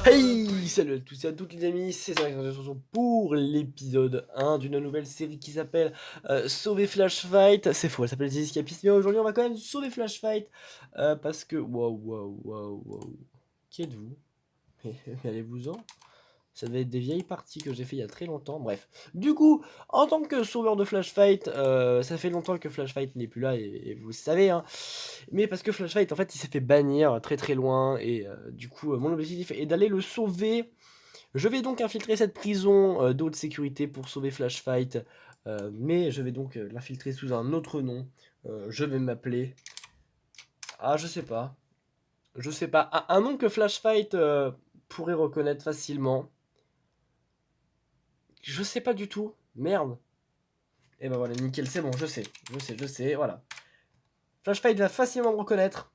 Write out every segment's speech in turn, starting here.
Hey, salut à tous et à toutes les amis, c'est Cédric pour l'épisode 1 d'une nouvelle série qui s'appelle Sauver Flash Fight. C'est faux, elle s'appelle The Escapist, mais aujourd'hui on va quand même sauver Flash Fight parce que... Waouh. Qui êtes-vous? Mais allez-vous-en. Ça devait être des vieilles parties que j'ai fait il y a très longtemps, bref. Du coup, en tant que sauveur de Flash Fight, ça fait longtemps que Flash Fight n'est plus là, et vous le savez, hein. Mais parce que Flash Fight, en fait, il s'est fait bannir très loin, et du coup, mon objectif est d'aller le sauver. Je vais donc infiltrer cette prison d'haute sécurité pour sauver Flash Fight, mais je vais donc l'infiltrer sous un autre nom. Je vais m'appeler... Ah, je sais pas. Je sais pas. Un nom que Flash Fight pourrait reconnaître facilement. Je sais pas du tout. Merde. Et ben voilà, nickel, c'est bon, je sais, voilà. Flash Fight va facilement me reconnaître.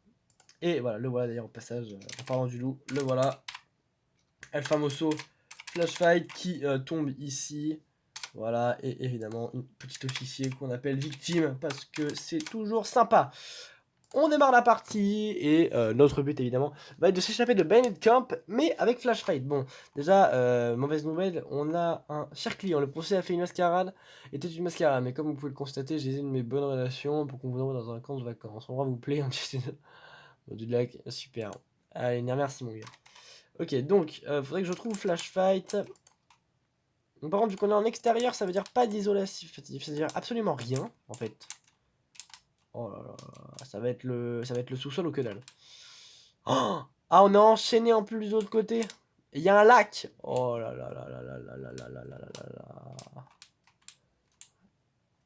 Et voilà, le voilà d'ailleurs au passage, en parlant du loup, le voilà. El famoso Flash Fight qui tombe ici. Voilà, et évidemment, une petite officier qu'on appelle victime, parce que c'est toujours sympa. On démarre la partie, et notre but, évidemment, va être de s'échapper de Bayonet Camp, mais avec Flash Fight. Bon, déjà, mauvaise nouvelle, on a un cher client. Le procès a fait une mascarade, était une mascarade, mais comme vous pouvez le constater, j'ai une de mes bonnes relations pour qu'on vous envoie dans un camp de vacances. On va vous plaît, un petit... du lac, super. Allez, merci mon gars. Ok, donc, faudrait que je trouve Flash Fight. Donc, par contre, vu qu'on est en extérieur, ça veut dire pas d'isolation, ça veut dire absolument rien, en fait. Oh là là, ça va être le sous-sol ou que dalle. Oh, ah, on est enchaîné en plus de l'autre côté. Il y a un lac. Oh là là là là là là là là là là là là.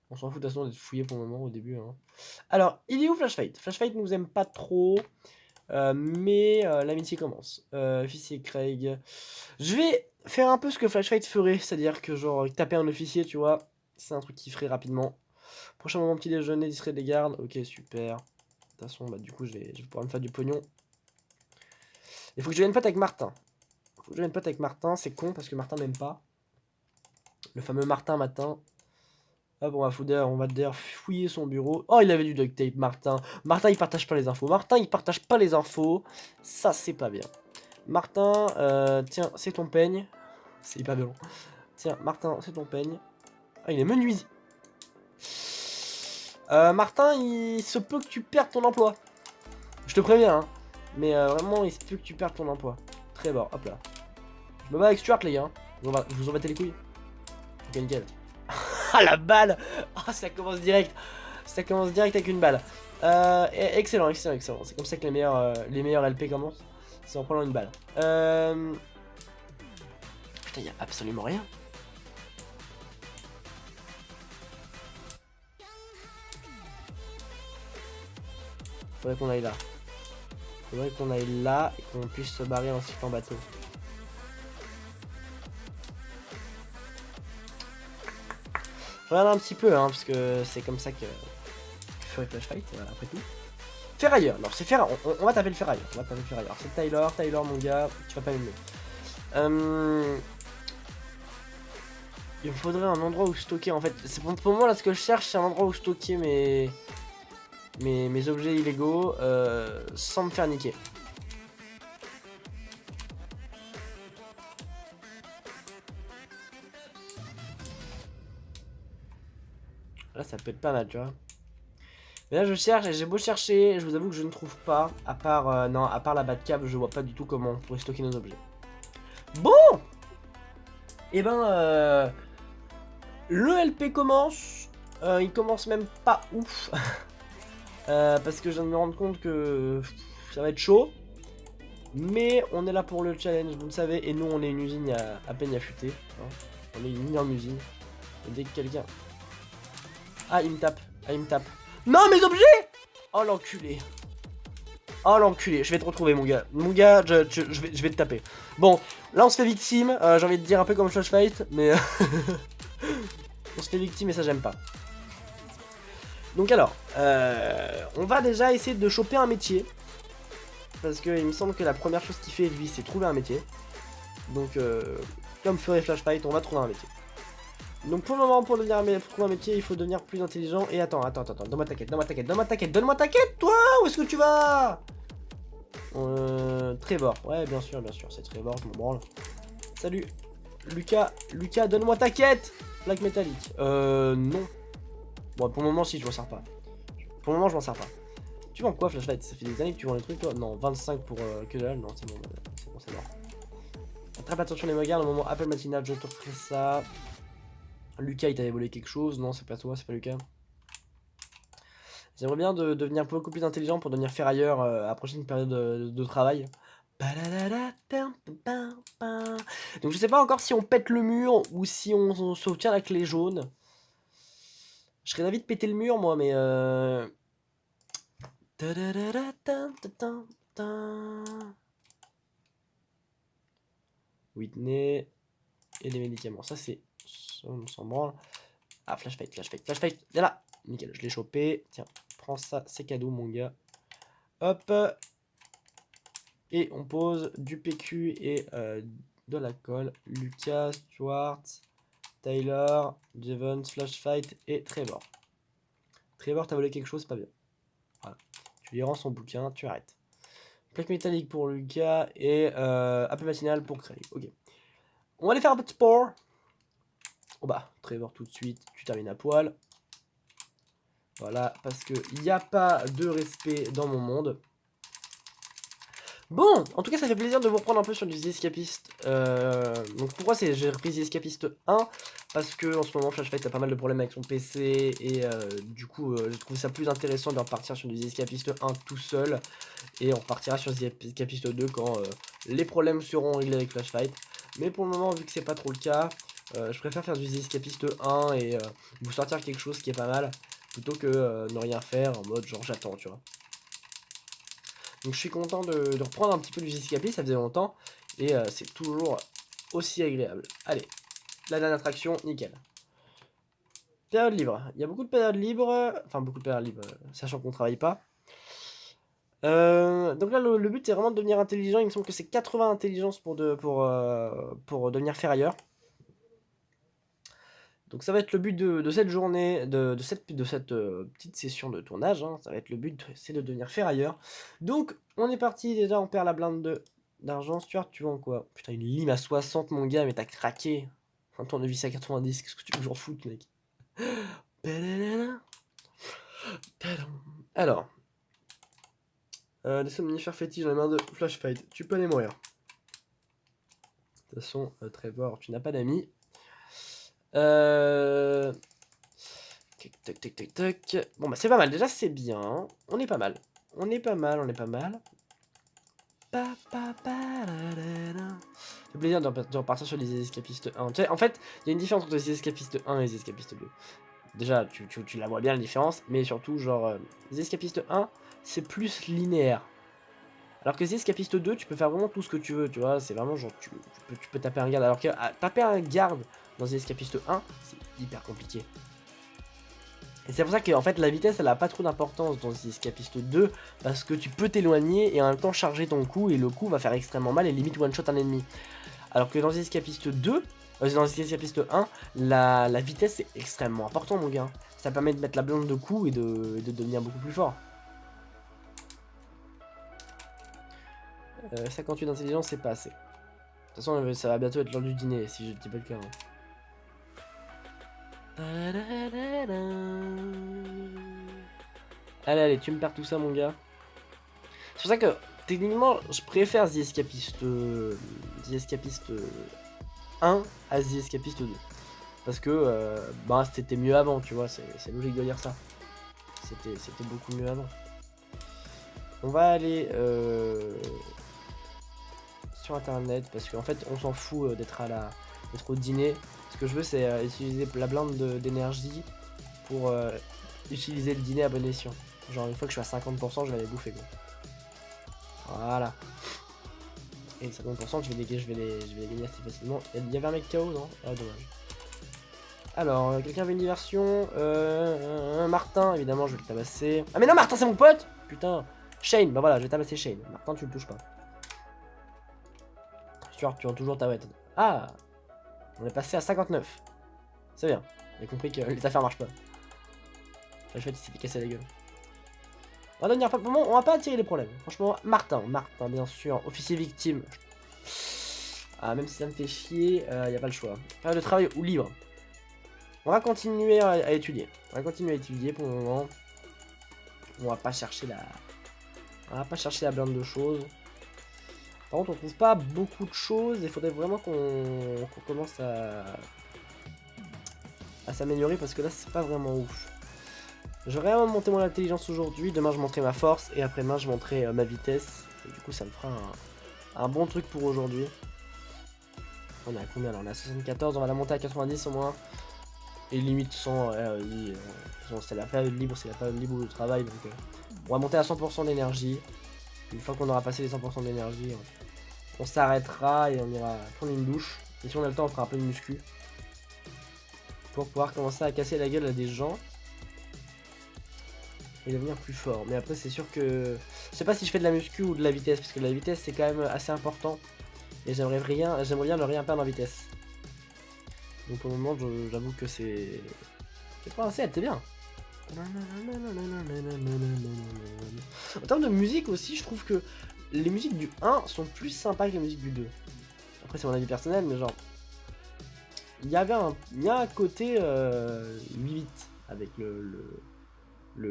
On s'en fout de toute façon d'être fouillé pour le moment au début. Hein. Alors, il est où Flash Fight? Flash Fight nous aime pas trop. Mais l'amitié commence. Officier Craig. Je vais faire un peu ce que Flash Fight ferait, c'est-à-dire que genre taper un officier, tu vois, c'est un truc qui ferait rapidement. Prochain moment petit déjeuner, distrait des gardes. Ok, super. De toute façon, bah du coup, je vais pouvoir me faire du pognon. Il faut que je devienne pote avec Martin. Faut que je devienne pote avec Martin, c'est con parce que Martin n'aime pas. Le fameux Martin matin. Hop, on va d'ailleurs fouiller son bureau. Oh, il avait du duct tape, Martin. Martin, il partage pas les infos. Martin, il partage pas les infos. Ça, c'est pas bien. Martin, tiens, c'est ton peigne. C'est hyper violent. Tiens, Martin, c'est ton peigne. Ah, il est menuisier. Martin, il se peut que tu perdes ton emploi. Je te préviens, hein. Mais vraiment, il se peut que tu perdes ton emploi. Très bon, hop là. Je me bats avec Stuart, les gars. Je vous en battez les couilles. Ok, nickel. Ah, la balle. Ah, ça commence direct. Ça commence direct avec une balle. Excellent. C'est comme ça que les meilleurs LP commencent. C'est en prenant une balle. Putain, y a absolument rien. Faudrait qu'on aille là. Faudrait qu'on aille là et qu'on puisse se barrer ensuite en bateau. Je regarde un petit peu, hein, parce que c'est comme ça que ferait Flash Fight, après tout. Ferrailleur, alors c'est Ferrailleur, on va taper le Ferrailleur. Alors c'est Tyler mon gars, tu vas pas m'aimer. Il me faudrait un endroit où stocker en fait. C'est pour moi là ce que je cherche, c'est un endroit où stocker mes objets illégaux sans me faire niquer. Là ça peut être pas mal, tu vois. Mais là je cherche et j'ai beau chercher, je vous avoue que je ne trouve pas. À part, non, à part la Batcave, je vois pas du tout comment on pourrait stocker nos objets. Bon. Et ben, le LP commence. Il commence même pas ouf. Parce que je viens de me rendre compte que ça va être chaud. Mais on est là pour le challenge, vous le savez. Et nous, on est une usine à peine affûtée. Hein. On est une énorme usine. Et dès que quelqu'un... Ah, il me tape. Non, mes objets! Oh, l'enculé. Je vais te retrouver, mon gars. Mon gars, je vais te taper. Bon, là, on se fait victime. J'ai envie de dire un peu comme Flash Fight. Mais... on se fait victime et ça, j'aime pas. Donc alors, on va déjà essayer de choper un métier. Parce qu'il me semble que la première chose qu'il fait, lui, c'est trouver un métier. Donc, comme ferait Flash Fight, on va trouver un métier. Donc pour le moment, pour trouver un métier, il faut devenir plus intelligent. Et attends, donne-moi ta quête, toi! Où est-ce que tu vas? Trevor, ouais, bien sûr, c'est Trevor, je m'en branle. Salut, Lucas, donne-moi ta quête. Plaque métallique. Non. Bon, pour le moment, si, je m'en sers pas. Pour le moment, je m'en sers pas. Tu vends quoi, Flashlight? Ça fait des années que tu vends les trucs, toi? Non, 25 pour que dalle, non, c'est bon, c'est mort. Attrape attention les regards, au moment appel matinal, je te ferai ça. Lucas, il t'avait volé quelque chose? Non, c'est pas toi, c'est pas Lucas. J'aimerais bien devenir beaucoup plus intelligent pour devenir ferrailleur à la prochaine période de travail. Donc je sais pas encore si on pète le mur ou si on s'obtient la clé jaune. Je serais d'avis de péter le mur moi, mais Whitney et les médicaments. Ça c'est... On s'en branle. Ah, flashfight. Viens là. Nickel, je l'ai chopé. Tiens, prends ça, c'est cadeau mon gars. Hop. Et on pose du PQ et de la colle. Lucas, Stuart, Taylor, Jevons, Flashfight et Trevor. Trevor, t'as volé quelque chose, c'est pas bien. Voilà. Tu lui rends son bouquin, tu arrêtes. Plaque métallique pour Lucas et appel matinal pour Craig. Ok. On va aller faire un peu de sport. Oh bah, Trevor tout de suite, tu termines à poil. Voilà, parce qu'il n'y a pas de respect dans mon monde. Bon, en tout cas ça fait plaisir de vous reprendre un peu sur du The Escapist. Donc pourquoi j'ai repris The Escapist 1? Parce que en ce moment Flashfight a pas mal de problèmes avec son PC et du coup j'ai trouvé ça plus intéressant de repartir sur du The Escapist 1 tout seul. Et on repartira sur The Escapist 2 quand les problèmes seront réglés avec Flashfight. Mais pour le moment vu que c'est pas trop le cas, je préfère faire du The Escapist 1 et vous sortir quelque chose qui est pas mal. Plutôt que ne rien faire en mode genre j'attends tu vois. Donc je suis content de reprendre un petit peu du Escapist, ça faisait longtemps. Et c'est toujours aussi agréable. Allez, la dernière attraction, nickel. Période libre. Il y a beaucoup de périodes libres. Enfin beaucoup de périodes libres, sachant qu'on travaille pas. Donc là le but c'est vraiment de devenir intelligent. Il me semble que c'est 80 intelligence pour devenir ferrailleur. Donc ça va être le but de cette journée, de cette petite session de tournage, hein. Ça va être le but, c'est de devenir ferrailleur. Donc on est parti, déjà on perd la blinde d'argent. Stuart, tu vends quoi? Putain, une lime à 60 mon gars, mais t'as craqué. Un tournevis à 90, qu'est-ce que tu veux que j'en foute mec? Alors, des somnifères fétiches dans les mains de Flashfight, tu peux aller mourir. De toute façon, Trevor, tu n'as pas d'amis. Tac. Bon bah c'est pas mal, déjà c'est bien. On est pas mal. C'est plaisir de repartir sur les escapistes 1. Tu sais, en fait, il y a une différence entre les escapistes 1 et les escapistes 2. Déjà, tu la vois bien la différence, mais surtout, genre, les escapistes 1, c'est plus linéaire. Alors que les escapistes 2, tu peux faire vraiment tout ce que tu veux, tu vois, c'est vraiment genre, tu peux taper un garde. Alors que taper un garde dans les escapistes 1, c'est hyper compliqué. Et c'est pour ça que en fait la vitesse elle a pas trop d'importance dans The Escapist 2 parce que tu peux t'éloigner et en même temps charger ton coup et le coup va faire extrêmement mal et limite one shot un ennemi. Alors que dans The Escapist 2, dans The Escapist 1, la vitesse est extrêmement important mon gars. Ça permet de mettre la blinde de coups et de devenir beaucoup plus fort. 58 d'intelligence c'est pas assez. De toute façon ça va bientôt être l'heure du dîner si je dis pas le cas. Hein. Allez, tu me perds tout ça, mon gars. C'est pour ça que, techniquement, je préfère The Escapist 1 à The Escapist 2. Parce que, bah, c'était mieux avant, tu vois, c'est logique de dire ça. C'était beaucoup mieux avant. On va aller sur internet, parce qu'en fait, on s'en fout d'être au dîner. Ce que je veux, c'est utiliser la blinde d'énergie pour utiliser le dîner à bon escient. Genre, une fois que je suis à 50%, je vais aller bouffer, quoi. Voilà. Et 50%, je vais les gagner assez facilement. Il y avait un mec KO, non? Ah, dommage. Alors, quelqu'un veut une diversion? Martin, évidemment, je vais le tabasser. Ah, mais non, Martin, c'est mon pote! Putain. Shane, bah voilà, je vais tabasser Shane. Martin, tu le touches pas. Stuart, tu as toujours ta wette. Ah! On est passé à 59. C'est bien. J'ai compris que les affaires marchent pas. En fait, il s'est fait casser la gueule. On va devenir pas... Bon, on va pas attirer les problèmes. Franchement, Martin, bien sûr. Officier victime. Ah, même si ça me fait chier, y a pas le choix. Période de travail ou libre. On va continuer à étudier. On va continuer à étudier pour le moment. On va pas chercher la... On va pas chercher la blinde de choses. Par contre, on trouve pas beaucoup de choses. Il faudrait vraiment qu'on commence à s'améliorer parce que là, c'est pas vraiment ouf. Je vais vraiment monter mon intelligence aujourd'hui. Demain, je monterai ma force. Et après-demain, je monterai ma vitesse. Et du coup, ça me fera un bon truc pour aujourd'hui. On est à combien là? On est à 74. On va la monter à 90 au moins. Et limite 100. C'est la période libre. C'est la période libre de travail. Donc, on va monter à 100% d'énergie. Une fois qu'on aura passé les 100% d'énergie, on s'arrêtera et on ira prendre une douche. Et si on a le temps, on fera un peu de muscu. Pour pouvoir commencer à casser la gueule à des gens. Et devenir plus fort. Mais après, c'est sûr que... Je sais pas si je fais de la muscu ou de la vitesse. Parce que la vitesse, c'est quand même assez important. Et j'aimerais bien ne rien perdre en vitesse. Donc pour le moment, j'avoue que c'est... C'est pas assez, t'es bien. En termes de musique aussi, je trouve que les musiques du 1 sont plus sympas que les musiques du 2. Après, c'est mon avis personnel, mais genre... Il y a un côté 8 avec le 1.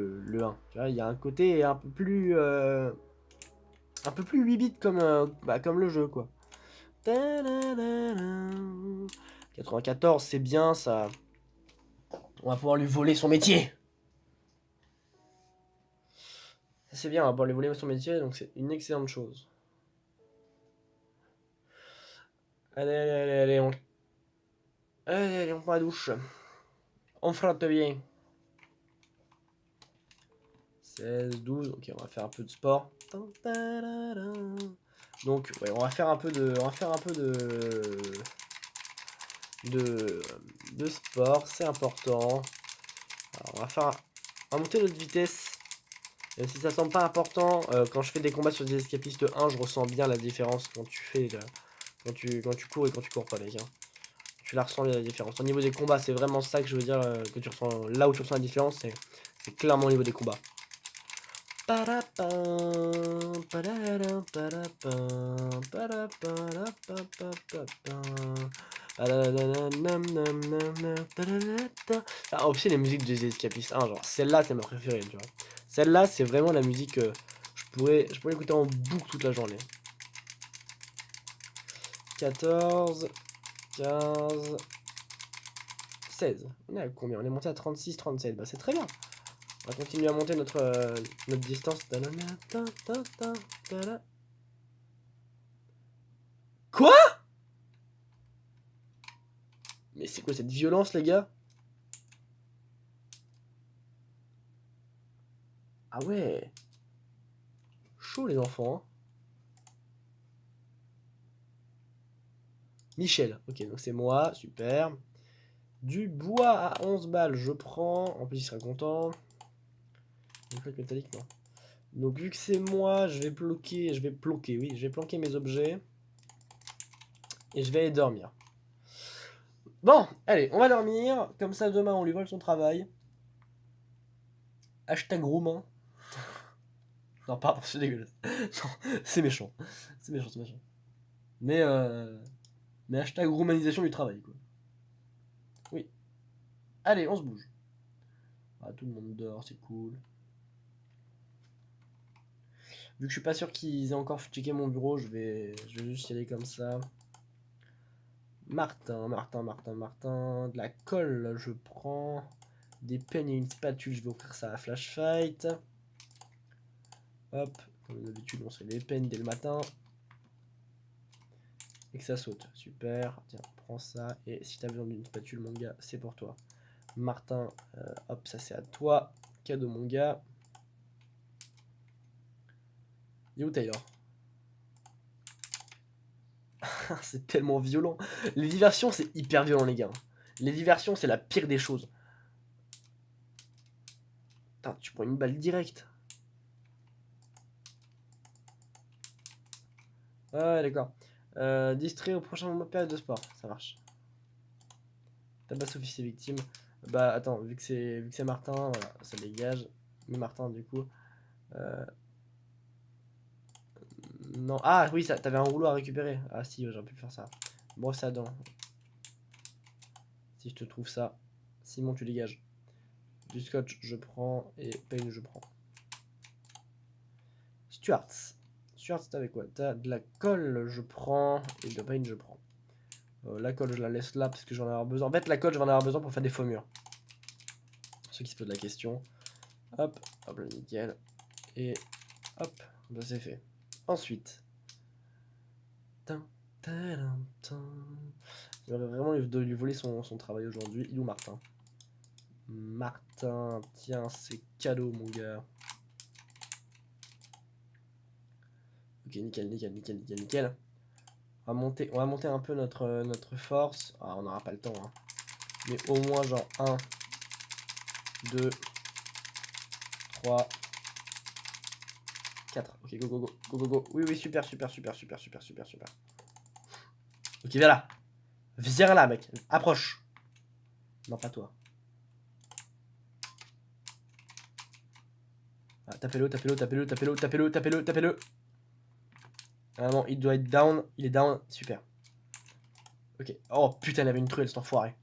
Tu vois, il y a un côté un peu plus 8 bits comme le jeu, quoi. 94, c'est bien ça. On va pouvoir lui voler son métier. C'est bien, on va pouvoir lui voler son métier, donc c'est une excellente chose. Allez, on prend la douche. On frotte bien. 16, 12, ok, on va faire un peu de sport. Donc, ouais, on va faire un peu de sport, c'est important. Alors, on va monter notre vitesse. Même si ça semble pas important, quand je fais des combats sur des escapistes 1, je ressens bien la différence quand tu fais quand tu cours et quand tu cours pas, mec. Hein. Tu la ressens bien la différence. Au niveau des combats, c'est vraiment ça que je veux dire que tu ressens. Là où tu ressens la différence, c'est clairement au niveau des combats. Ah, aussi les musiques des escapistes 1, genre celle-là c'est ma préférée, tu vois. Celle-là c'est vraiment la musique que je pourrais écouter en boucle toute la journée. 14, 15, 16. On est à combien? On est monté à 36, 37. Bah c'est très bien. On va continuer à monter notre distance. Quoi? Mais c'est quoi cette violence, les gars? Ah ouais. Chaud, les enfants. Hein. Michel. Ok, donc c'est moi. Super. Du bois à 11 balles, je prends. En plus, il sera content. Une plaque métallique, non. Donc, vu que c'est moi, je vais planquer mes objets. Et je vais aller dormir. Bon, allez, on va dormir. Comme ça, demain, on lui vole son travail. Hashtag roumain. Non, pardon, c'est dégueulasse. Non, c'est méchant. C'est méchant. Mais hashtag roumanisation du travail, quoi. Oui. Allez, on se bouge. Ah, tout le monde dort, c'est cool. Vu que je suis pas sûr qu'ils aient encore checké mon bureau, je vais juste y aller comme ça. Martin. De la colle, je prends. Des peignes et une spatule, je vais offrir ça à Flash Fight. Hop, comme d'habitude, on se fait les peignes dès le matin. Et que ça saute, super. Tiens, prends ça. Et si t'as besoin d'une spatule, mon gars, c'est pour toi. Martin, hop, ça c'est à toi. Cadeau, mon gars. Et où Taylor? C'est tellement violent. Les diversions, c'est hyper violent, les gars. Les diversions, c'est la pire des choses. Putain, tu prends une balle directe. Ouais, d'accord. Distrait au prochain période de sport, ça marche. Tabasse officier victime. Bah attends, vu que c'est Martin, voilà, ça dégage. Mais Martin, du coup. Non. Ah oui, t'avais un rouleau à récupérer. Ah si, j'aurais pu faire ça. Brosse à dents. Si je te trouve ça. Simon, tu dégages. Du scotch, je prends. Et Pain, je prends. Stuart. Stuart, t'as avec quoi? T'as de la colle, je prends. Et de Pain, je prends. La colle, je la laisse là parce que j'en ai avoir besoin. En fait, la colle, je vais en avoir besoin pour faire des faux murs. Pour ceux qui se posent la question. Hop, hop là, nickel. Et hop, bah, c'est fait. Ensuite. J'aurais vraiment lui voler son travail aujourd'hui. Il est où Martin? Martin, tiens, c'est cadeau mon gars. Ok, nickel, nickel, nickel, nickel, nickel. On va monter un peu notre force. Ah, on n'aura pas le temps, hein. Mais au moins genre 1, 2, 3, 4. Ok, go, go, go, go, go, go. Oui, oui, super, super, super, super, super, super, super. Ok, viens là. Viens là, mec. Approche. Non, pas toi. Ah, tapez-le, tapez-le, tapez-le, tapez-le, tapez-le, tapez-le, tapez-le. Ah non, il doit être down. Il est down. Super. Ok. Oh putain, il avait une truelle, cet enfoiré.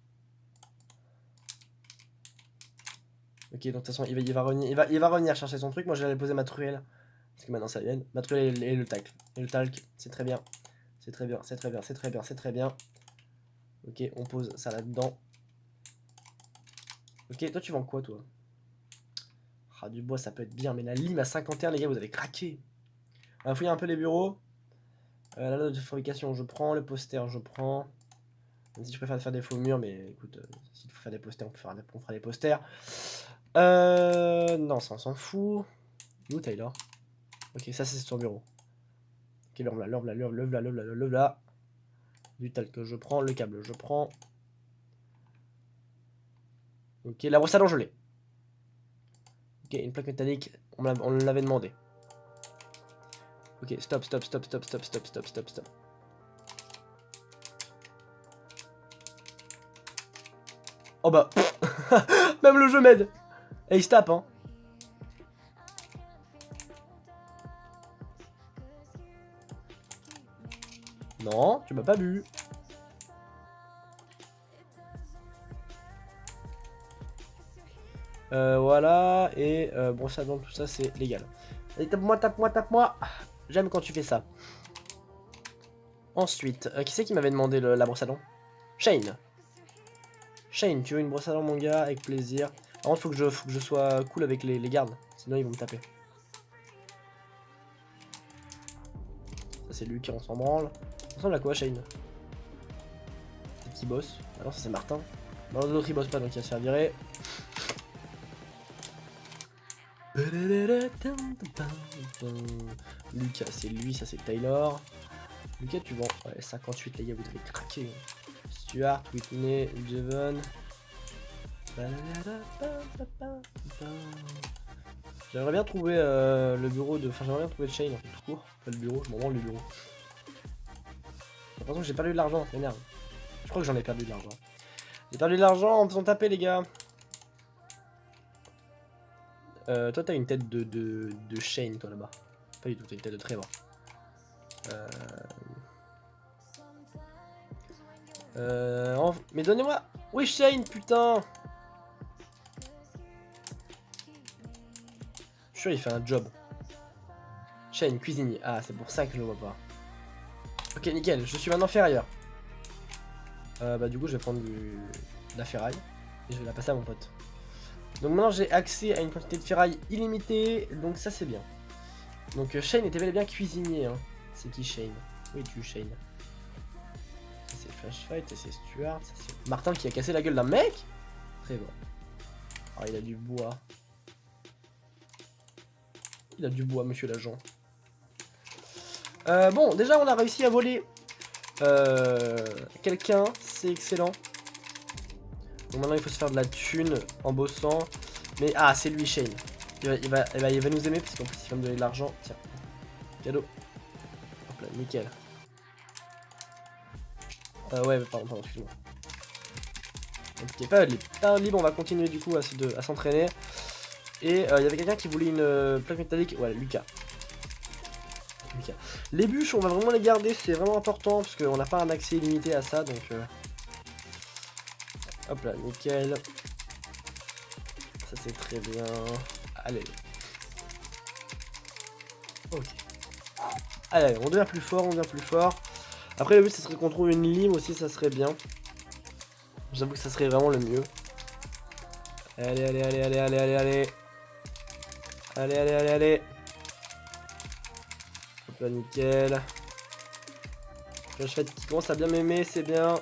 Ok, donc de toute façon, il va revenir chercher son truc. Moi, j'allais poser ma truelle. Parce que maintenant, ça vient. Ma truelle et le tacle. Et le talc, c'est très bien. C'est très bien, c'est très bien, c'est très bien, c'est très bien. Ok, on pose ça là-dedans. Ok, toi, tu vends quoi, toi? Ah, du bois, ça peut être bien. Mais la lime à 51, les gars, vous avez craqué. On va fouiller un peu les bureaux. La note de fabrication, je prends. Le poster, je prends. Même si je préfère faire des faux murs, mais écoute, s'il faut faire des posters, on fera des posters. Non, ça on s'en fout. Où Taylor? Ok, ça c'est son bureau. Ok, l'œuvre là, l'œuvre là, l'œuvre là, l'œuvre là, l'œuvre là. Du talc que je prends, le câble je prends. Ok, la brosse à dents je l'ai. Ok, une plaque métallique, on l'avait demandé. Ok, stop, stop, stop, stop, stop, stop, stop, stop, stop. Oh bah, même le jeu m'aide. Et il se tape, hein. Non, tu m'as pas bu. Voilà, et brosse à dents, tout ça c'est légal. Allez, tape-moi, tape-moi, tape-moi. J'aime quand tu fais ça. Ensuite, qui c'est qui m'avait demandé la brosse à dents? Shane. Shane, tu veux une brosse à dents, mon gars? Avec plaisir. Par contre, faut que je sois cool avec les gardes. Sinon, ils vont me taper. Ça, c'est lui qui s'en branle. Ça ressemble à quoi, Shane? C'est qui bosse? Ah non, ça, c'est Martin. Non, l'autre, il bosse pas, donc il va se faire virer. Lucas, c'est lui, ça, c'est Taylor. Lucas, tu vends. Ouais, 58, les gars, vous devez craquer. Stuart, Whitney, Jevon. J'aimerais bien trouver le bureau de. Enfin, j'aimerais bien trouver le Shane en fait, tout court. Pas le bureau, je m'en branle le bureau. J'ai l'impression que j'ai perdu de l'argent, ça m'énerve. Je crois que j'en ai perdu de l'argent. J'ai perdu de l'argent en me faisant taper, les gars. Toi, t'as une tête de Shane, toi là-bas. Pas du tout, t'as une tête de Trevor. Mais donnez-moi. Oui, Shane, putain. Je suis sûr, il fait un job. Shane, cuisinier. Ah, c'est pour ça que je le vois pas. Ok, nickel, je suis maintenant ferrailleur. Bah, du coup, je vais prendre de la ferraille. Et je vais la passer à mon pote. Donc maintenant, j'ai accès à une quantité de ferraille illimitée. Donc ça, c'est bien. Donc Shane était bel et bien cuisinier. Hein. C'est qui Shane? Où es-tu, Shane? Ça, c'est Flashfight et c'est Stuart. Ça, c'est Martin qui a cassé la gueule d'un mec. Très bon. Ah, il a du bois. Il a du bois, monsieur l'agent. Bon, déjà, on a réussi à voler quelqu'un. C'est excellent. Donc maintenant, il faut se faire de la thune en bossant. Mais, ah, c'est lui, Shane. Il va nous aimer parce qu'en plus, il va me donner de l'argent. Tiens, cadeau. Hop là, nickel. Ouais, pardon, excuse-moi. Ok, période libre. Période libre, on va continuer du coup à s'entraîner. Et il y avait quelqu'un qui voulait une plaque métallique. Ouais, Lucas. Les bûches, on va vraiment les garder, c'est vraiment important parce qu'on n'a pas un accès illimité à ça, donc hop là, nickel. Ça c'est très bien. Allez. Ok. Allez, on devient plus fort, Après le but ce serait qu'on trouve une lime aussi, ça serait bien. J'avoue que ça serait vraiment le mieux. Allez. Allez. Hop là, nickel. Flashlight qui commence à bien m'aimer, c'est bien.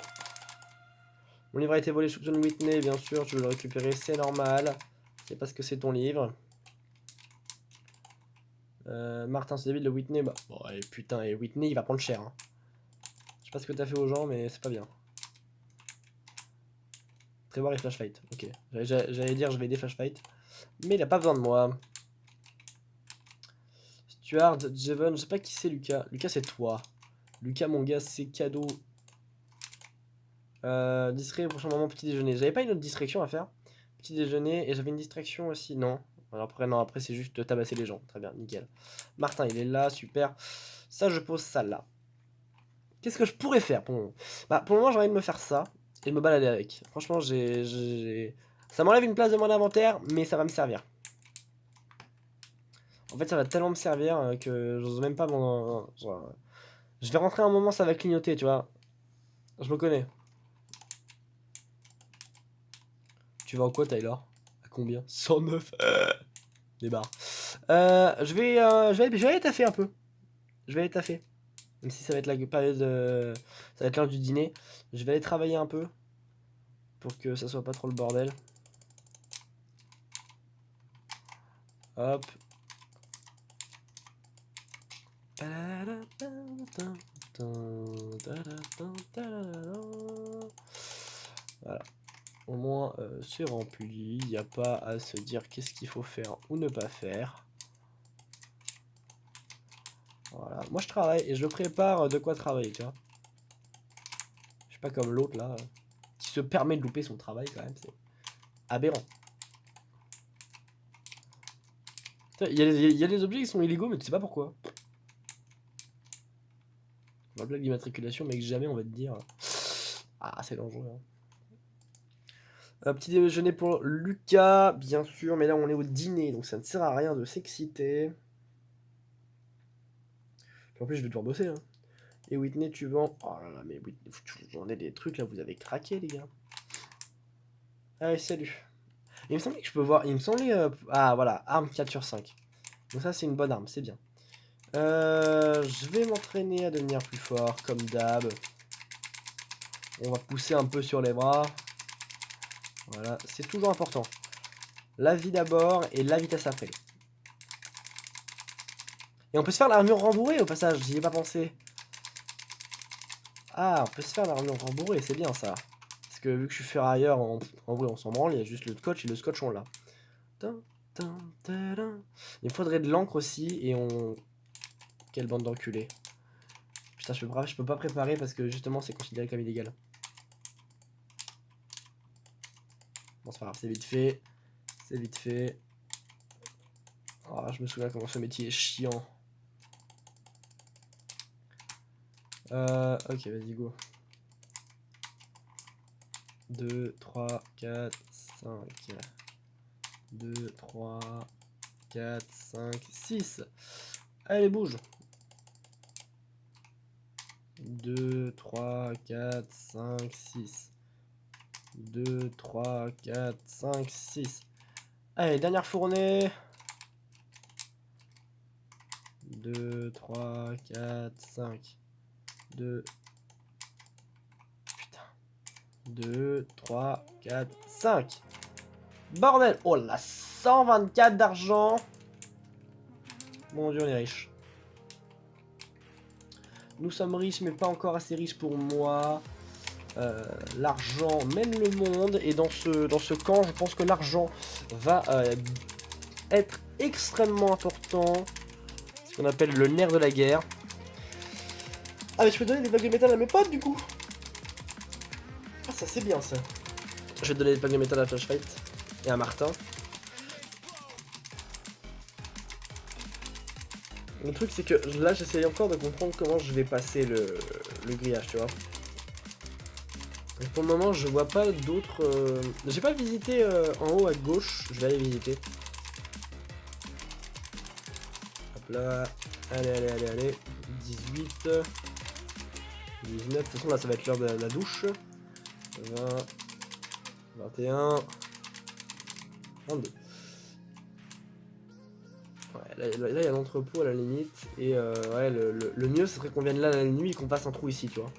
Mon livre a été volé, je soupçonne Whitney, bien sûr, tu veux le récupérer, c'est normal. C'est parce que c'est ton livre. Martin, c'est David, le Whitney, bah... Bon, allez, putain, et Whitney, il va prendre cher. Hein. Je sais pas ce que t'as fait aux gens, mais c'est pas bien. Trevor et Flashlight, ok. J'allais dire, je vais aider Flashlight. Mais il a pas besoin de moi. Stuart, Jeven, je sais pas qui c'est Lucas. Lucas, c'est toi. Lucas, mon gars, c'est cadeau. Distrait au prochain moment, petit déjeuner. J'avais pas une autre distraction à faire. Petit déjeuner, et j'avais une distraction aussi, non. Alors après, non, après c'est juste tabasser les gens. Très bien, nickel. Martin, il est là, super. Ça, je pose ça là. Qu'est-ce que je pourrais faire pour le moment? Bah, pour le moment, j'ai envie de me faire ça et de me balader avec. Franchement, ça m'enlève une place de mon inventaire, mais ça va me servir. En fait, ça va tellement me servir que j'ose même pas genre, je vais rentrer un moment, ça va clignoter, tu vois. Je me connais. Tu vas en quoi, Tyler? À combien? 109. Des barres. Je vais aller taffer un peu. Je vais aller taffer. Même si ça va être la période. Ça va être l'heure du dîner. Je vais aller travailler un peu. Pour que ça soit pas trop le bordel. Hop. Voilà. Au moins, c'est rempli. Il n'y a pas à se dire qu'est-ce qu'il faut faire ou ne pas faire. Voilà. Moi, je travaille et je prépare de quoi travailler, tu vois. Je suis pas comme l'autre, là, qui se permet de louper son travail, quand même. C'est aberrant. Il y a des objets qui sont illégaux, mais tu sais pas pourquoi. La plaque d'immatriculation, mec, jamais on va te dire. Ah, c'est dangereux. Hein. Petit déjeuner pour Lucas, bien sûr, mais là on est au dîner, donc ça ne sert à rien de s'exciter. En plus, je vais devoir bosser. Hein. Et Whitney, tu vends. Oh là là, mais Whitney, vous vendez des trucs là, vous avez craqué, les gars. Allez, salut. Il me semblait que je peux voir. Il me semblait. Ah, voilà, arme 4 sur 5. Donc, ça, c'est une bonne arme, c'est bien. Je vais m'entraîner à devenir plus fort, comme d'hab. On va pousser un peu sur les bras. Voilà, c'est toujours important. La vie d'abord et la vitesse après. Et on peut se faire l'armure rembourrée au passage, j'y ai pas pensé. Ah, on peut se faire l'armure rembourrée, c'est bien ça. Parce que vu que je suis ferrailleur, en vrai on s'en branle, il y a juste le scotch et le scotch on l'a. Il me faudrait de l'encre aussi et on... Quelle bande d'enculés. Putain, je peux pas préparer parce que justement c'est considéré comme illégal. Bon, c'est pas grave, c'est vite fait. C'est vite fait. Oh, je me souviens comment ce métier est chiant. Ok, vas-y, go. 2, 3, 4, 5. 2, 3, 4, 5, 6. Allez, bouge. 2, 3, 4, 5, 6. 2, 3, 4, 5, 6. Allez, dernière fournée. 2, 3, 4, 5. 2. Putain. 2, 3, 4, 5. Bordel. Oh là, 124 d'argent. Mon dieu, on est riche. Nous sommes riches, mais pas encore assez riches pour moi. L'argent mène le monde. Et dans ce camp, je pense que l'argent va être extrêmement important. Ce qu'on appelle le nerf de la guerre. Ah, mais je peux donner des plaques de métal à mes potes, du coup. Ah, ça, c'est bien, ça. Je vais te donner des plaques de métal à Flashlight et à Martin. Le truc c'est que là j'essaye encore de comprendre comment je vais passer le grillage, tu vois. Et pour le moment je vois pas d'autres... J'ai pas visité en haut à gauche, je vais aller visiter. Hop là, allez, 18, 19, de toute façon là ça va être l'heure de la douche. 20, 21, 22. Ouais, là il y a l'entrepôt à la limite, et ouais, le mieux ce serait qu'on vienne là la nuit et qu'on fasse un trou ici, tu vois.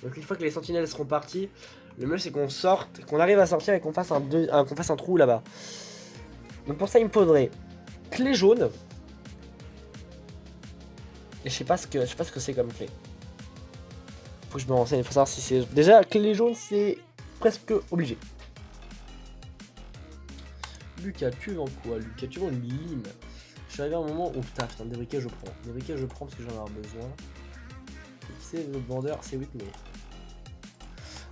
Donc une fois que les sentinelles seront partis, le mieux c'est qu'on sorte, qu'on arrive à sortir et qu'on fasse un trou là-bas. Donc pour ça il me faudrait clé jaune. Et je sais pas ce que c'est comme clé. Faut que je me renseigne, faut savoir si c'est... Déjà clé jaune c'est presque obligé. Lucas, tu vends quoi? Lucas, tu vends une lime. Je suis arrivé à un moment où... Putain, des briquets je prends. Des briquets je prends parce que j'en ai besoin. C'est le vendeur, c'est Whitney.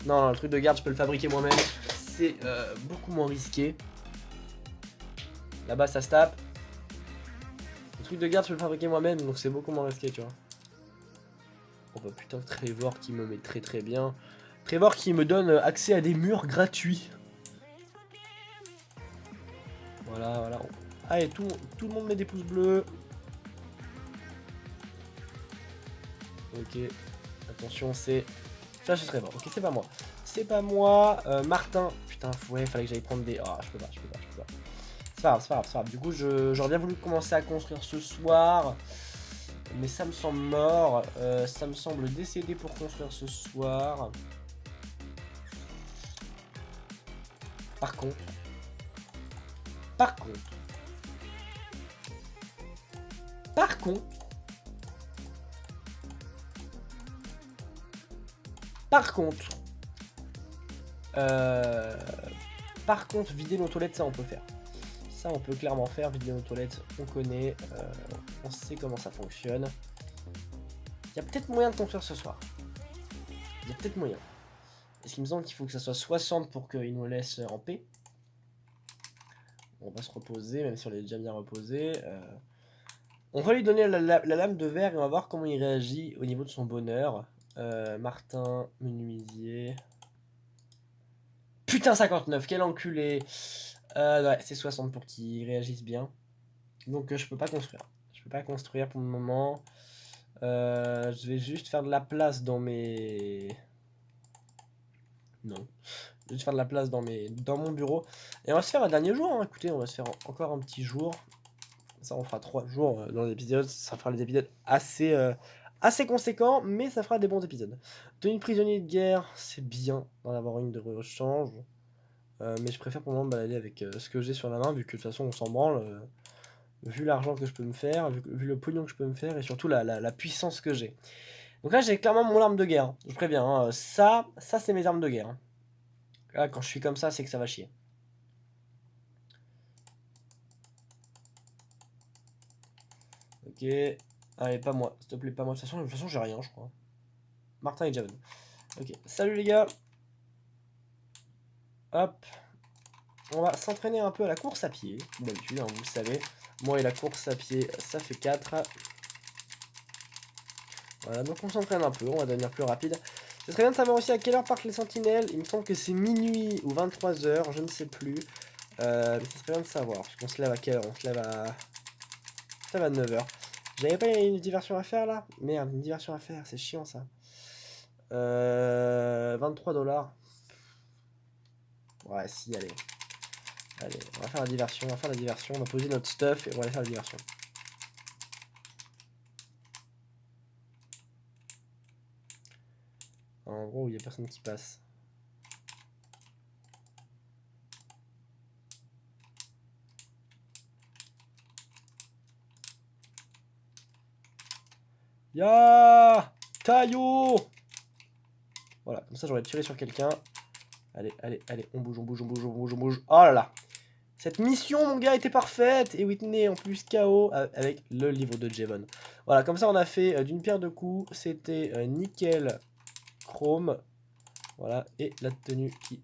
Non, le truc de garde, je peux le fabriquer moi-même. C'est beaucoup moins risqué. Là-bas, ça se tape. Le truc de garde, je peux le fabriquer moi-même, donc c'est beaucoup moins risqué, tu vois. Oh bah putain, Trevor qui me met très très bien. Trevor qui me donne accès à des murs gratuits. Voilà. Allez, tout le monde met des pouces bleus. Ok. Attention, c'est... Ça, c'est Trevor. Ok, c'est pas moi. C'est pas moi. Martin. Putain, ouais, fallait que j'aille prendre des... Ah, je peux pas. C'est pas grave. Du coup, j'aurais bien voulu commencer à construire ce soir. Mais ça me semble mort. Ça me semble décédé pour construire ce soir. Par contre... Par contre, vider nos toilettes, ça on peut faire. Ça on peut clairement faire, vider nos toilettes, on connaît, on sait comment ça fonctionne. Il y a peut-être moyen de construire ce soir. Il y a peut-être moyen. Est-ce qu'il me semble qu'il faut que ça soit 60 pour qu'il nous laisse en paix? On va se reposer, même si on est déjà bien reposé. On va lui donner la lame de verre et on va voir comment il réagit au niveau de son bonheur. Martin, menuisier... Putain, 59, quel enculé. Ouais, c'est 60 pour qu'il réagisse bien. Donc je peux pas construire. Je peux pas construire pour le moment. Je vais juste faire de la place dans mes... Non. Je vais juste faire de la place dans mon bureau. Et on va se faire un dernier jour, hein. Écoutez, on va se faire encore un petit jour. Ça, on fera 3 jours dans l'épisode. Ça fera des épisodes assez conséquents, mais ça fera des bons épisodes. Tenue de prisonnier de guerre, c'est bien d'en avoir une de rechange. Mais je préfère pour le moment me balader avec ce que j'ai sur la main, vu que de toute façon on s'en branle. Vu l'argent que je peux me faire, vu le pognon que je peux me faire, et surtout la puissance que j'ai. Donc là j'ai clairement mon arme de guerre, hein. Je préviens, hein. Ça c'est mes armes de guerre, hein. Là quand je suis comme ça, c'est que ça va chier. Ok. Allez, pas moi, s'il te plaît, pas moi. De toute façon j'ai rien, je crois. Martin et Javen. Ok, salut les gars. Hop. On va s'entraîner un peu à la course à pied, d'habitude, hein, vous le savez. Moi et la course à pied, ça fait 4. Voilà, donc on s'entraîne un peu, on va devenir plus rapide. Ce serait bien de savoir aussi à quelle heure partent les sentinelles. Il me semble que c'est minuit ou 23h, je ne sais plus. Mais ce serait bien de savoir, parce qu'on se lève à quelle heure? On se lève à 9h. J'avais pas une diversion à faire là? Merde, une diversion à faire, c'est chiant ça. 23$. Ouais, si, allez. Allez, on va faire la diversion, on va poser notre stuff et on va aller faire la diversion. En gros, il n'y a personne qui passe. Ya Taillot. Voilà, comme ça j'aurais tiré sur quelqu'un. Allez, on bouge. Oh là là. Cette mission, mon gars, était parfaite. Et Whitney en plus KO avec le livre de Javen. Voilà, comme ça on a fait d'une pierre deux coups. C'était nickel chrome. Voilà, et la tenue qui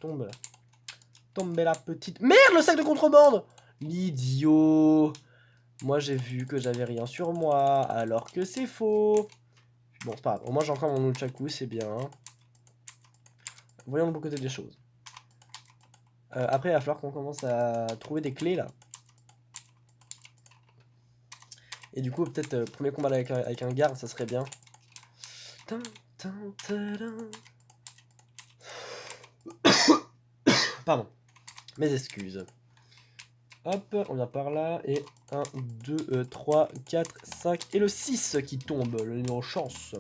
tombe. Tombe la petite... Merde, le sac de contrebande. L'idiot. Moi j'ai vu que j'avais rien sur moi, alors que c'est faux. Bon, c'est pas grave. Au moins j'ai encore mon nunchaku, c'est bien. Voyons le bon côté des choses. Après, il va falloir qu'on commence à trouver des clés là. Et du coup, peut-être premier combat avec un garde, ça serait bien. Pardon. Mes excuses. Hop, on vient par là. Et 1, 2, 3, 4, 5. Et le 6 qui tombe, le numéro chance.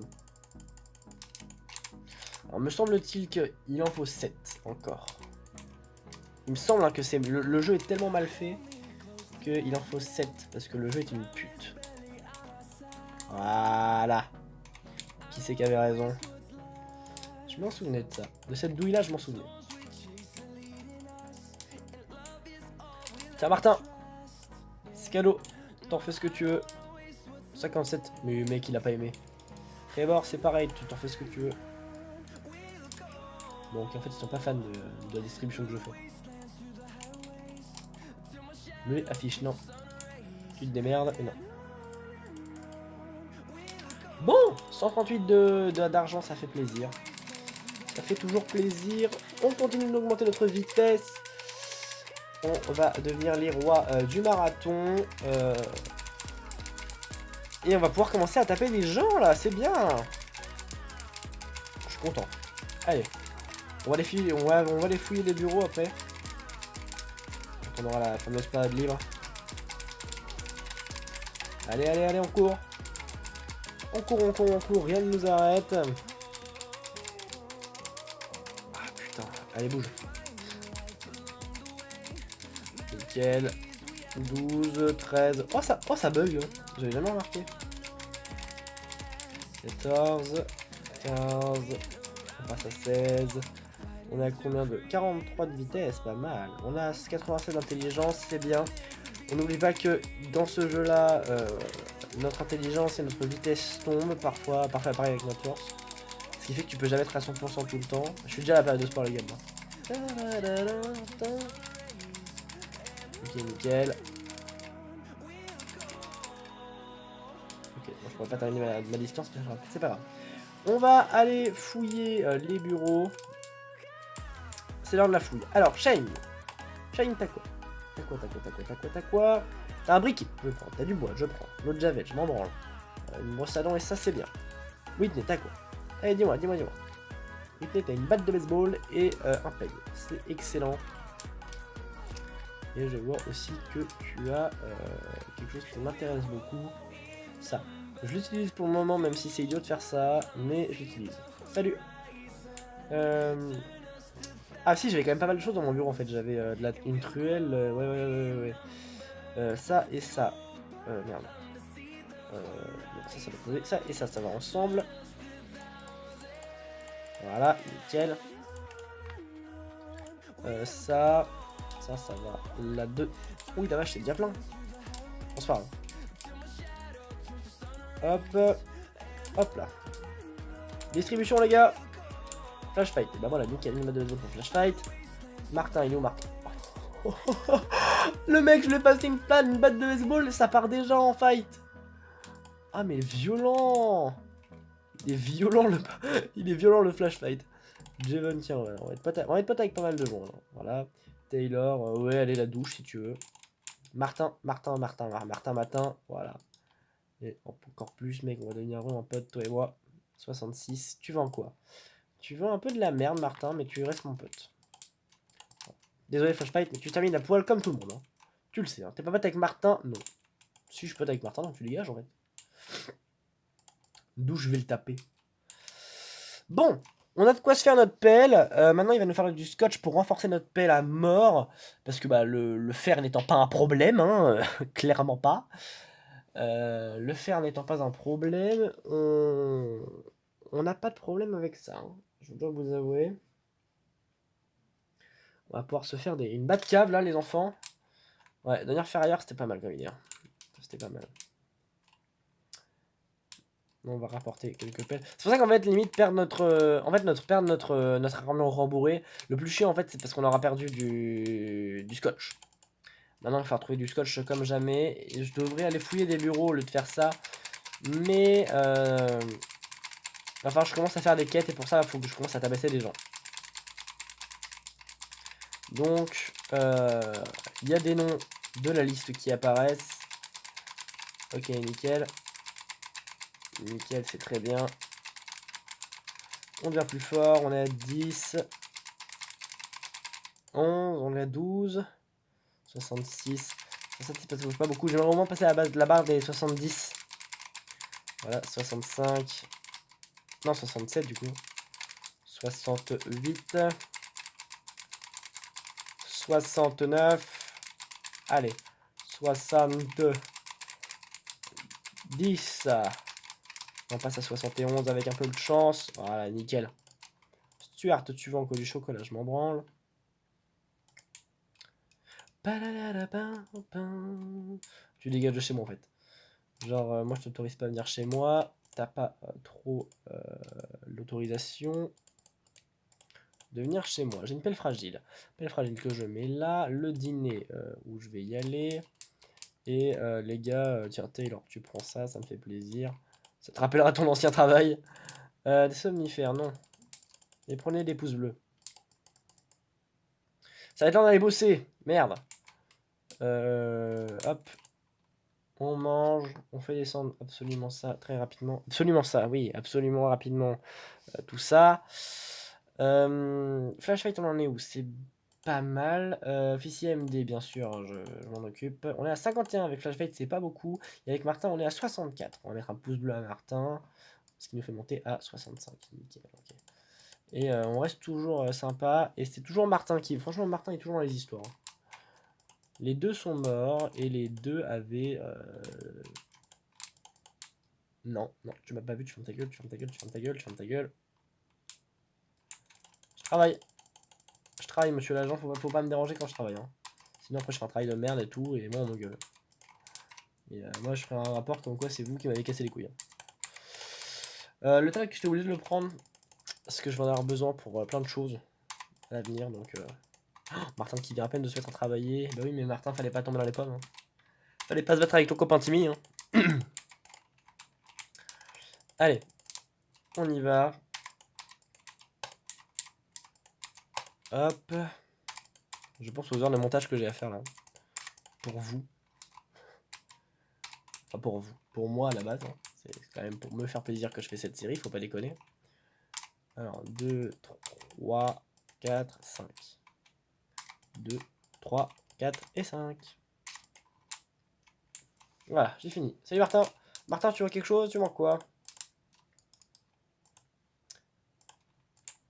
Alors, me semble-t-il qu'il en faut 7 encore. Il me semble hein, que c'est le jeu est tellement mal fait qu'il en faut 7. Parce que le jeu est une pute. Voilà. Qui c'est qui avait raison? Je m'en souvenais de ça. De cette douille là, je m'en souvenais. Tiens Martin, c'est cadeau. T'en fais ce que tu veux. 57. Mais mec il a pas aimé. Trevor c'est pareil, tu t'en fais ce que tu veux. Donc en fait ils sont pas fans de la distribution que je fais. Mais affiche non. Tu te démerdes et non. Bon, 138 d'argent, ça fait plaisir. Ça fait toujours plaisir. On continue d'augmenter notre vitesse. On va devenir les rois du marathon. Et on va pouvoir commencer à taper des gens là, c'est bien. Je suis content. Allez, on va les fouiller, on va les fouiller les bureaux après. Quand on aura la fameuse période libre. Allez, allez, allez, on court. On court, on court, on court, rien ne nous arrête. Ah putain, allez bouge. Nickel. 12, 13. Oh ça bug. J'avais jamais remarqué. 14, 15. On passe à 16. On a combien de 43 de vitesse, pas mal. On a 87 d'intelligence, c'est bien. On n'oublie pas que dans ce jeu-là, notre intelligence et notre vitesse tombent parfois pareil avec notre force. Ce qui fait que tu peux jamais être à 100% tout le temps. Je suis déjà à la période de sport les gars. Ok, nickel. Ok, bon, je pourrais pas terminer ma distance, mais c'est pas grave. On va aller fouiller les bureaux. C'est l'heure de la fouille. Alors, Shane. Shane, t'as quoi? T'as quoi? T'as un briquet, je prends. T'as du bois, je prends. L'eau de javel, je m'en branle. Une brosse à dents et ça, c'est bien. Whitney, t'as quoi? Allez, dis-moi. Whitney, t'as une batte de baseball et un peg. C'est excellent. Et je vois aussi que tu as quelque chose qui m'intéresse beaucoup. Ça. Je l'utilise pour le moment, même si c'est idiot de faire ça, mais je l'utilise. Salut. Ah si, j'avais quand même pas mal de choses dans mon bureau en fait. J'avais une truelle, ouais. Ça et ça. Merde. Donc ça va poser. Ça et ça va ensemble. Voilà, nickel. Ça va là-deux. Oui, la vache, c'est bien plein. On se parle. Hop là. Distribution les gars. Flash fight. Et bah voilà, nickel, il m'a donné pour flash fight. Martin, il est où Martin? Le mec, je lui ai passé une batte de baseball, ça part déjà en fight. Ah mais violent. Il est violent le flash fight. Jevon, tiens, ouais, on va être pote avec pas mal de gens. Là. Voilà. Taylor, ouais, allez la douche si tu veux. Martin, voilà. Et encore plus, mec, on va devenir vraiment pote, toi et moi. 66, tu vends quoi? Tu vends un peu de la merde, Martin, mais tu restes mon pote. Désolé, Flashfight, mais tu termines à poil comme tout le monde. Hein. Tu le sais, hein. T'es pas pote avec Martin? Non. Si je suis pote avec Martin, donc tu dégages en fait. D'où je vais le taper. Bon, on a de quoi se faire notre pelle. Maintenant, il va nous faire du scotch pour renforcer notre pelle à mort. Parce que bah, le fer n'étant pas un problème, hein, clairement pas. Le fer n'étant pas un problème, on n'a pas de problème avec ça. Hein. Je dois vous avouer. On va pouvoir se faire une batte cave là, les enfants. Ouais, dernière ferrailleur, c'était pas mal comme idée. Hein. C'était pas mal. On va rapporter quelques pelles. C'est pour ça qu'en fait, limite, perdre notre armure rembourrée. Le plus chiant, en fait, c'est parce qu'on aura perdu du scotch. Maintenant, il va falloir trouver du scotch comme jamais. Et je devrais aller fouiller des bureaux au lieu de faire ça. Mais il va falloir que je commence à faire des quêtes. Et pour ça, il faut que je commence à tabasser des gens. Donc, il y a des noms de la liste qui apparaissent. Ok, nickel. Nickel, c'est très bien. On devient plus fort. On est à 10. 11, on est à 12. 66. 66, ça bouge pas beaucoup. J'aimerais vraiment passer à la barre des 70. Voilà, 65. Non, 67 du coup. 68. 69. Allez. 62. 10. On passe à 71 avec un peu de chance. Voilà, nickel. Stuart, tu vends encore du chocolat, je m'en branle. Tu dégages de chez moi en fait. Genre, moi je t'autorise pas à venir chez moi. T'as pas trop l'autorisation de venir chez moi. J'ai une pelle fragile. Pelle fragile que je mets là. Le dîner où je vais y aller. Et les gars, tiens Taylor, tu prends ça, ça me fait plaisir. Ça te rappellera ton ancien travail. Des somnifères, non. Et prenez des pouces bleus. Ça va être l'heure d'aller bosser. Merde. Hop. On mange, on fait descendre absolument ça très rapidement. Absolument ça, oui, absolument rapidement. Tout ça. Flash Fight, on en est où? C'est pas mal. Officier MD, bien sûr, je m'en occupe. On est à 51 avec Flash Fight, c'est pas beaucoup. Et avec Martin, on est à 64. On va mettre un pouce bleu à Martin. Ce qui nous fait monter à 65. Nickel, okay. Et on reste toujours sympa. Et c'est toujours Martin qui... Franchement, Martin est toujours dans les histoires. Les deux sont morts et les deux avaient... Non, non, tu m'as pas vu, tu fermes ta gueule, tu fermes ta gueule, tu fermes ta gueule, tu fermes ta gueule. Je travaille. Je travaille, monsieur l'agent, faut pas me déranger quand je travaille. Hein. Sinon après je fais un travail de merde et tout, et moi on me gueule. Et moi je ferai un rapport comme quoi c'est vous qui m'avez cassé les couilles. Hein. Le talc, j'étais obligé de le prendre, parce que je vais en avoir besoin pour plein de choses à l'avenir, donc... Oh, Martin qui vient à peine de se mettre à travailler. Bah oui, mais Martin, fallait pas tomber dans les pommes. Hein. Fallait pas se battre avec ton copain Timmy. Hein. Allez, on y va. Hop. Je pense aux heures de montage que j'ai à faire là. Pour vous. Enfin pour vous. Pour moi à la base. Hein. C'est quand même pour me faire plaisir que je fais cette série, faut pas déconner. Alors, 2, 3, 4, 5. 2, 3, 4 et 5. Voilà, j'ai fini. Salut Martin. Martin, tu vois quelque chose? Tu vois quoi?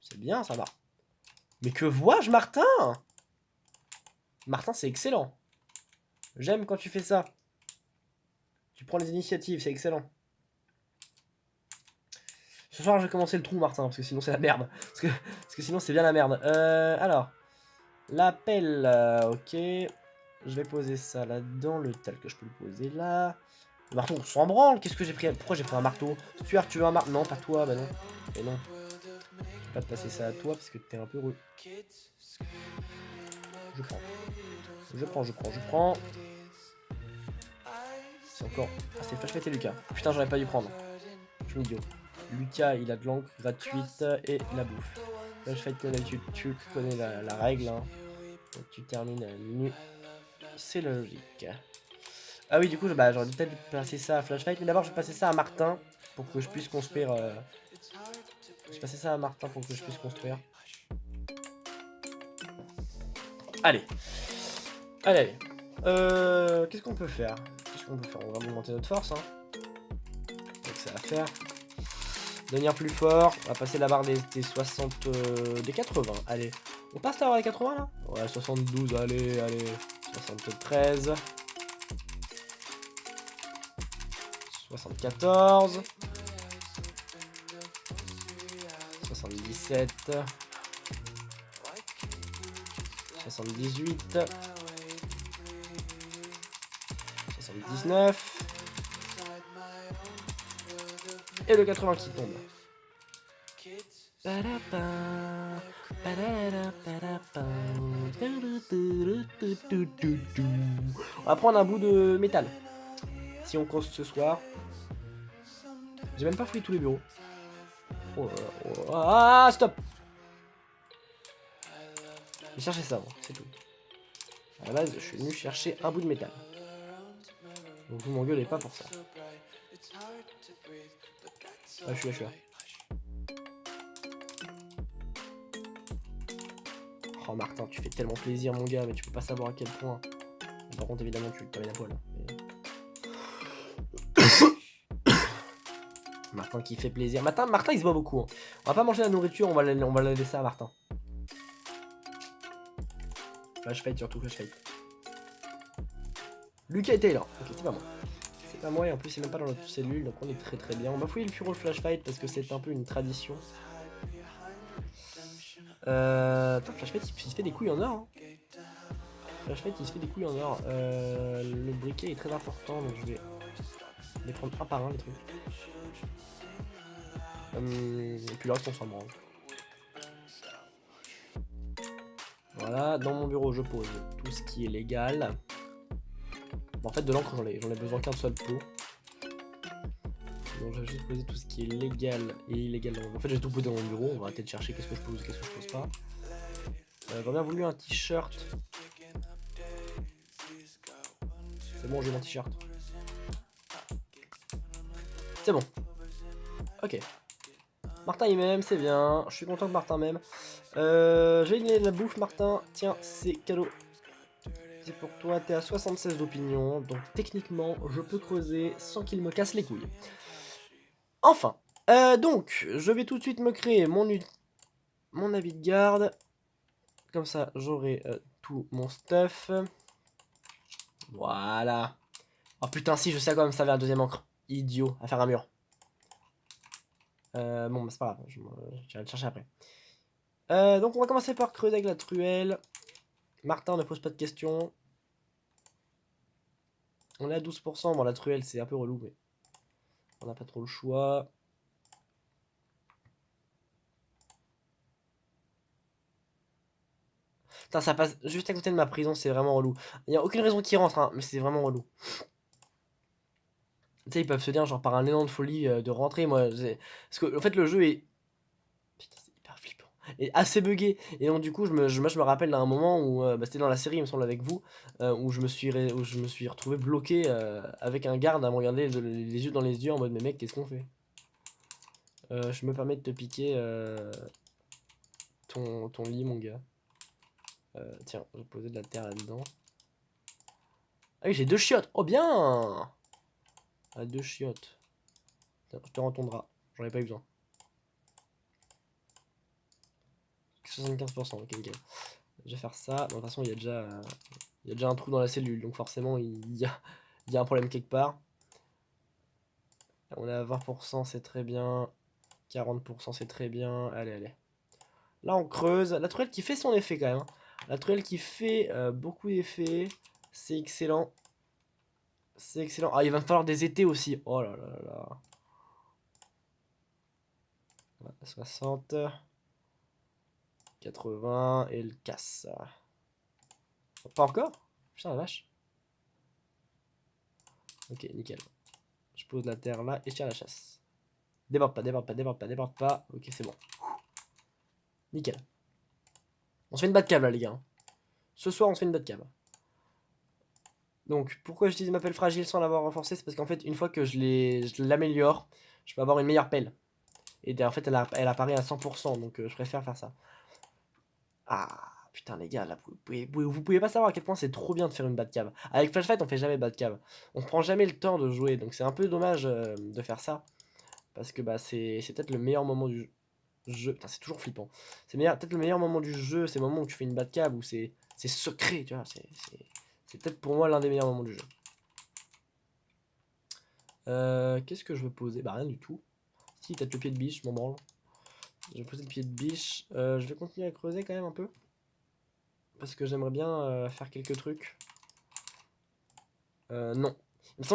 C'est bien ça, Martin. Mais que vois-je, Martin? Martin, c'est excellent. J'aime quand tu fais ça. Tu prends les initiatives, c'est excellent. Ce soir, je vais commencer le trou, Martin, parce que sinon c'est la merde. Parce que sinon c'est bien la merde. Alors, l'appel, ok. Je vais poser ça là-dedans, le tel que je peux le poser là. Le marteau, on s'en branle. Qu'est-ce que j'ai pris? Pourquoi j'ai pris un marteau? Stuart, tu veux un marteau? Non, pas toi, bah non. Et non. Je vais pas te passer ça à toi parce que t'es un peu heureux. Je prends. Je prends, je prends, je prends. C'est encore... Ah, c'est Flash Fight et Lucas. Putain, j'aurais pas dû prendre. Je suis idiot. Lucas, il a de l'encre gratuite et la bouffe. Flash Fight, tu connais la règle. Hein. Donc, tu termines nu. C'est logique. Ah oui, du coup, j'aurais dû peut-être passer ça à Flash Fight. Mais d'abord, je vais passer ça à Martin pour que je puisse construire... Je vais passer ça à Martin pour que je puisse construire. Allez. Allez, allez. Qu'est-ce qu'on peut faire? On va augmenter notre force. Hein. Donc ça va faire. Devenir plus fort. On va passer la barre des 60. Des 80. Allez. On passe la barre des 80 là? Ouais, 72. Allez, allez. 73. 74. 77. 78. 79. Et le 80 qui tombe. On va prendre un bout de métal. Si on cause ce soir. J'ai même pas fouillé tous les bureaux. Oh, ah, stop! J'ai cherché ça, c'est tout. À la base, je suis venu chercher un bout de métal. Donc vous m'engueulez pas pour ça. Ah, je suis là. Oh Martin, tu fais tellement plaisir mon gars, mais tu peux pas savoir à quel point. Par contre évidemment tu t'amènes à poil. Mais... Martin qui fait plaisir. Martin il se voit beaucoup. Hein. On va pas manger la nourriture, on va la laisser à Martin. Flash fight surtout, flash fight. Lucas et Taylor. Ok, c'est pas moi. C'est pas moi et en plus c'est même pas dans notre cellule, donc on est très très bien. On va fouiller le bureau flash fight parce que c'est un peu une tradition. Attends, flash fight il se fait des couilles en or. Hein. Flash fight il se fait des couilles en or. Le briquet est très important donc je vais les prendre un par un les trucs. Et puis le reste on s'en branle. Voilà, dans mon bureau je pose tout ce qui est légal. Bon, en fait de l'encre j'en ai besoin qu'un seul pot. Donc je vais juste poser tout ce qui est légal et illégal. En fait j'ai tout posé dans mon bureau, on va arrêter de chercher qu'est-ce que je pose, qu'est-ce que je pose pas. J'aurais bien voulu un t-shirt. C'est bon, j'ai mon t-shirt. C'est bon. Ok. Martin il m'aime, c'est bien. Je suis content que Martin m'aime. Je vais donner de la bouffe, Martin. Tiens, c'est cadeau. C'est pour toi, t'es à 76 d'opinion. Donc techniquement, je peux creuser sans qu'il me casse les couilles. Enfin. Donc, je vais tout de suite me créer mon avis de garde. Comme ça, j'aurai tout mon stuff. Voilà. Oh putain, si, je sais à quoi me servir la deuxième encre. Idiot, à faire un mur. Bon, bah, c'est pas grave, j'irai le chercher après. Donc, on va commencer par creuser avec la truelle. Martin ne pose pas de questions. On est à 12%. Bon, la truelle, c'est un peu relou, mais on n'a pas trop le choix. Putain, ça passe juste à côté de ma prison, c'est vraiment relou. Il n'y a aucune raison qu'ils rentrent, hein, mais c'est vraiment relou. Tu sais, ils peuvent se dire, genre, par un élan de folie, de rentrer. Moi, parce que, en fait, le jeu est... Putain, c'est hyper flippant. Et assez buggé. Et donc, du coup, moi, je me rappelle d'un moment où, bah, c'était dans la série, il me semble, avec vous, où je me suis retrouvé bloqué avec un garde à me regarder les yeux dans les yeux en mode, mais mec, qu'est-ce qu'on fait? Je me permets de te piquer ton lit, mon gars. Tiens, je vais poser de la terre là-dedans. Ah oui, j'ai 2 chiottes. Oh bien! Ah, 2 chiottes. Tiens, je te rends ton drap. J'en ai pas eu besoin. 75%, ok, nickel. Je vais faire ça. Bon, de toute façon, il y a déjà un trou dans la cellule. Donc forcément, il y a un problème quelque part. On est à 20%, c'est très bien. 40%, c'est très bien. Allez, allez. Là, on creuse. La truelle qui fait son effet quand même. Hein. La truelle qui fait beaucoup d'effets. C'est excellent. C'est excellent. Ah, il va me falloir des étés aussi. Oh là là là là. 60. 80. Et le casse. Pas encore? Putain la vache. Ok, nickel. Je pose la terre là et je tire la chasse. Déborde pas, déborde pas, déborde pas, déborde pas. Ok, c'est bon. Nickel. On se fait une Batcave là, les gars. Ce soir, on se fait une Batcave. Donc, pourquoi j'utilise ma pelle fragile sans l'avoir renforcée? C'est parce qu'en fait, une fois que je l'améliore, je peux avoir une meilleure pelle. Et en fait, elle apparaît à 100%, donc je préfère faire ça. Ah, putain, les gars, là, vous pouvez pas savoir à quel point c'est trop bien de faire une Batcave. Avec Flash Fight, on fait jamais Batcave. On prend jamais le temps de jouer, donc c'est un peu dommage de faire ça. Parce que bah, c'est peut-être le meilleur moment du jeu. Putain, c'est toujours flippant. C'est peut-être le meilleur moment du jeu, c'est le moment où tu fais une Batcave, où c'est secret, tu vois. C'est peut-être pour moi l'un des meilleurs moments du jeu. Qu'est-ce que je veux poser? Bah rien du tout. Si, peut-être le pied de biche, je m'en branle. Je vais poser le pied de biche. Je vais continuer à creuser quand même un peu. Parce que j'aimerais bien faire quelques trucs. Non.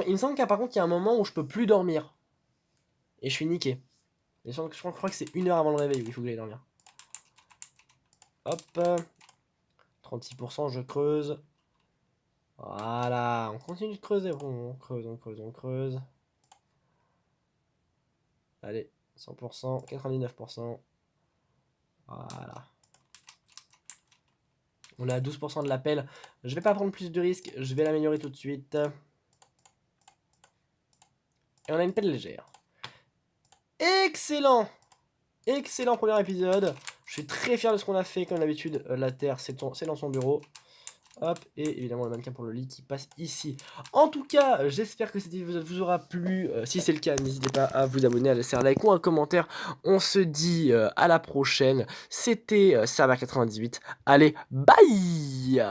Il me semble qu'à par contre, il y a un moment où je peux plus dormir. Et je suis niqué. Et je crois que c'est 1 heure avant le réveil où il faut que j'aille dormir. Hop. 36%, je creuse. Voilà, on continue de creuser. Bon, on creuse, on creuse, on creuse. Allez, 100%, 99%. Voilà. On est à 12% de l'appel. Je vais pas prendre plus de risques, je vais l'améliorer tout de suite. Et on a une pelle légère. Excellent! Excellent premier épisode. Je suis très fier de ce qu'on a fait. Comme d'habitude, la terre, c'est dans son bureau. Hop, et évidemment le mannequin pour le lit qui passe ici. En tout cas, j'espère que cet épisode vous aura plu. Si c'est le cas, n'hésitez pas à vous abonner, à laisser un like ou un commentaire. On se dit à la prochaine. C'était Server98. Allez, bye!